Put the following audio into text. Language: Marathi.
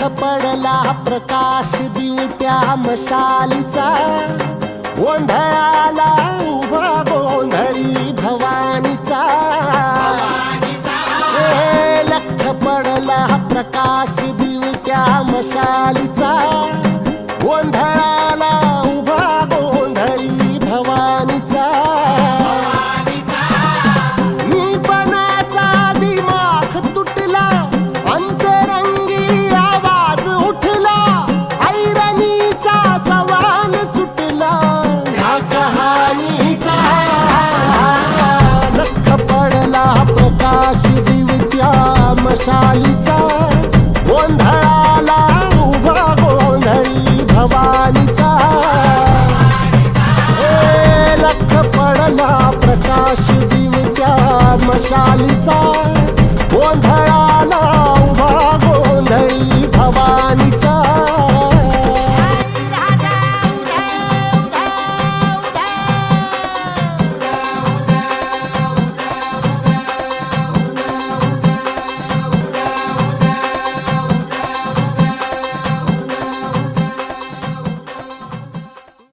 पडला प्रकाश दिवट्या मशालीचा, गोंधळाला उभा गोंधळी भवानीचा. लख पडला प्रकाश दिवट्या मशालीचा, गोंधळाला उभा गोंधळी भवानीचा. मी पणाचा दिमाग तुटला, अंतरंगी आवाज उठला, ऐरणीचा सवाल सुटला ह्या कहाणीचा. लख पडला प्रकाश दिवट्या मशालीचा, गोंधळाला उभा गोंधळी भवानीचा. लख पडला प्रकाश दिवट्या मशालीचा, गोंधळ